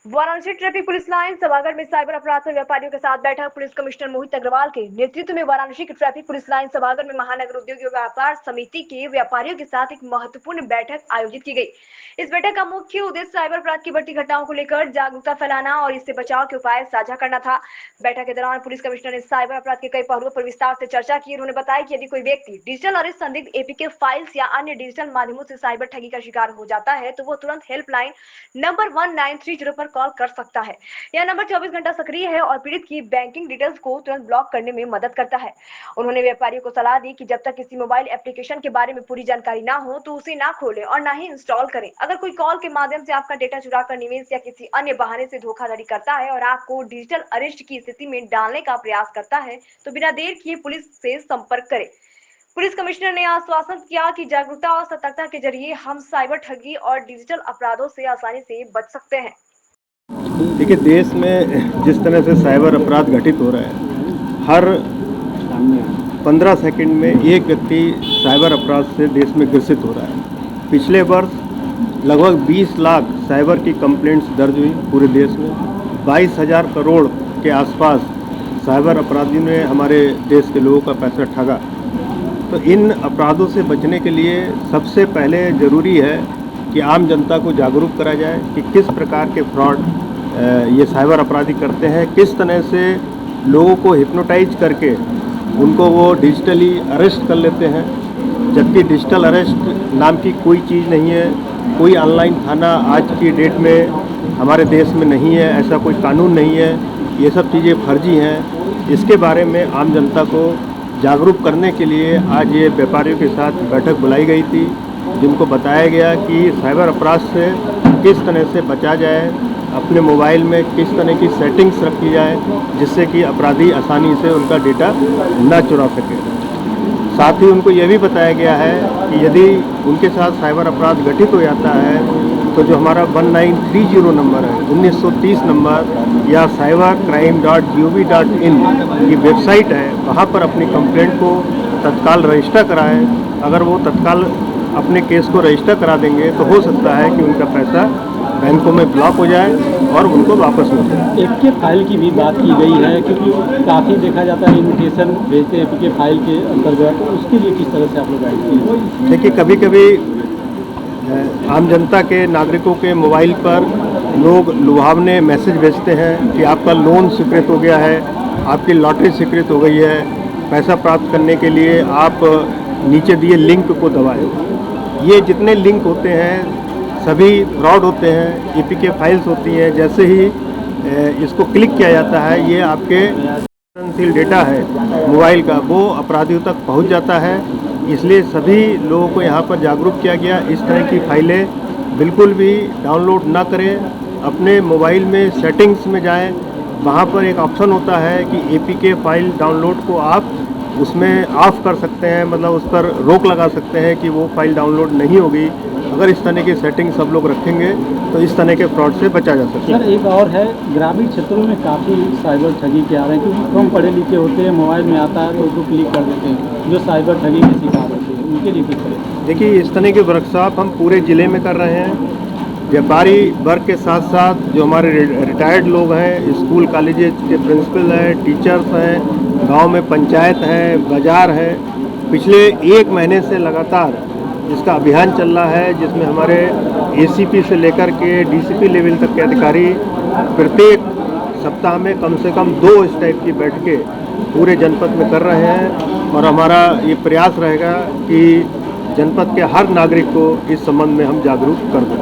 Varanasi traffic police line सभागार में cyber अपराध में व्यापारियों के साथ बैठक पुलिस कमिश्नर मोहित अग्रवाल के नेतृत्व में वाराणसी के ट्रैफिक पुलिस लाइन सभागार में महानगर उद्योग व्यापार समिति के व्यापारियों के साथ एक महत्वपूर्ण बैठक आयोजित की गई। इस बैठक का मुख्य उद्देश्य साइबर अपराध की बढ़ती घटनाओं को लेकर जागरूकता फैलाना और इससे बचाव के उपाय साझा करना था। बैठक के दौरान पुलिस कमिश्नर ने साइबर अपराध के कई पहलुओं पर विस्तार से चर्चा की। उन्होंने बताया कि यदि कोई व्यक्ति डिजिटल अरेस्ट, संदिग्ध एपीके फाइल्स या अन्य डिजिटल माध्यमों से साइबर ठगी का शिकार हो जाता है तो वो तुरंत हेल्पलाइन नंबर 1930 पर कॉल कर सकता है। यह नंबर 24 घंटा सक्रिय है और पीड़ित की बैंकिंग डिटेल्स को तुरंत ब्लॉक करने में मदद करता है। उन्होंने व्यापारियों को सलाह दी कि जब तक किसी मोबाइल एप्लीकेशन के बारे में पूरी जानकारी ना हो तो उसे ना खोलें और ना ही इंस्टॉल करें। अगर कोई कॉल के माध्यम से आपका डेटा चुरा कर निवेश या किसी अन्य बहाने से धोखाधड़ी करता है और आपको डिजिटल अरेस्ट की स्थिति में डालने का प्रयास करता है तो बिना देर किए पुलिस से संपर्क करें। पुलिस कमिश्नर ने आश्वासन किया कि जागरूकता और सतर्कता के जरिए हम साइबर ठगी और डिजिटल अपराधों से आसानी से बच सकते हैं। देखिए, देश में जिस तरह से साइबर अपराध घटित हो रहा है, हर 15 सेकंड में एक व्यक्ति साइबर अपराध से देश में ग्रसित हो रहा है। पिछले वर्ष लगभग 20 लाख साइबर की कंप्लेंट्स दर्ज हुई पूरे देश में। 22,000 करोड़ के आसपास साइबर अपराधियों ने हमारे देश के लोगों का पैसा ठगा। तो इन अपराधों से बचने के लिए सबसे पहले ज़रूरी है कि आम जनता को जागरूक करा जाए कि किस प्रकार के फ्रॉड ये साइबर अपराधी करते हैं, किस तरह से लोगों को हिप्नोटाइज करके उनको वो डिजिटली अरेस्ट कर लेते हैं, जबकि डिजिटल अरेस्ट नाम की कोई चीज़ नहीं है। कोई ऑनलाइन थाना आज की डेट में हमारे देश में नहीं है, ऐसा कोई कानून नहीं है। ये सब चीज़ें फर्जी हैं। इसके बारे में आम जनता को जागरूक करने के लिए आज ये व्यापारियों के साथ बैठक बुलाई गई थी, जिनको बताया गया कि साइबर अपराध से किस तरह से बचा जाए, अपने मोबाइल में किस तरह की सेटिंग्स रखी जाए जिससे कि अपराधी आसानी से उनका डेटा ना चुरा सके। साथ ही उनको यह भी बताया गया है कि यदि उनके साथ साइबर अपराध घटित हो जाता है तो जो हमारा 1930 नंबर है, 1930 नंबर या cybercrime.gov.in की वेबसाइट है, वहाँ पर अपनी कंप्लेंट को तत्काल रजिस्टर कराएं। अगर वो तत्काल अपने केस को रजिस्टर करा देंगे तो हो सकता है कि उनका पैसा बैंकों में ब्लॉक हो जाए और उनको वापस मिल जाए। एपीके फाइल की भी बात की गई है, क्योंकि काफ़ी देखा जाता है इन्विटेशन भेजते हैं एपीके फाइल के अंतर्गत, उसके लिए किस तरह से आप लोग गाइड किए? देखिए, कभी कभी आम जनता के नागरिकों के मोबाइल पर लोग लुभावने मैसेज भेजते हैं कि आपका लोन स्वीकृत हो गया है, आपकी लॉटरी स्वीकृत हो गई है, पैसा प्राप्त करने के लिए आप नीचे दिए लिंक को दबाएं। ये जितने लिंक होते हैं सभी फ्रॉड होते हैं, एपीके फाइल्स होती हैं। जैसे ही इसको क्लिक किया जाता है, ये आपके संवेदनशील डेटा है मोबाइल का, वो अपराधियों तक पहुंच जाता है। इसलिए सभी लोगों को यहाँ पर जागरूक किया गया, इस तरह की फाइलें बिल्कुल भी डाउनलोड ना करें। अपने मोबाइल में सेटिंग्स में जाएं, वहाँ पर एक ऑप्शन होता है कि एपीके फाइल डाउनलोड को आप उसमें ऑफ कर सकते हैं, मतलब उस पर रोक लगा सकते हैं कि वो फाइल डाउनलोड नहीं होगी। अगर इस तरह की सेटिंग सब लोग रखेंगे तो इस तरह के फ्रॉड से बचा जा सकता है। सर, एक और है, ग्रामीण क्षेत्रों में काफ़ी साइबर ठगी के आ रहे हैं, क्योंकि कम पढ़े लिखे होते हैं, मोबाइल में आता है तो उसको क्लिक कर देते हैं, जो साइबर ठगी के शिकार होते हैं, उनके लिए किस तरह? देखिए, इस तरह के वर्कशॉप हम पूरे ज़िले में कर रहे हैं। व्यापारी वर्ग के साथ साथ जो हमारे रिटायर्ड लोग हैं, स्कूल कॉलेजेस के प्रिंसिपल हैं, टीचर्स हैं, गांव में पंचायत हैं, बाज़ार हैं, पिछले 1 महीने से लगातार इसका अभियान चल रहा है, जिसमें हमारे एसीपी से लेकर के डीसीपी लेवल तक के अधिकारी प्रत्येक सप्ताह में कम से कम 2 इस टाइप की बैठकें पूरे जनपद में कर रहे हैं। और हमारा ये प्रयास रहेगा कि जनपद के हर नागरिक को इस संबंध में हम जागरूक कर दें।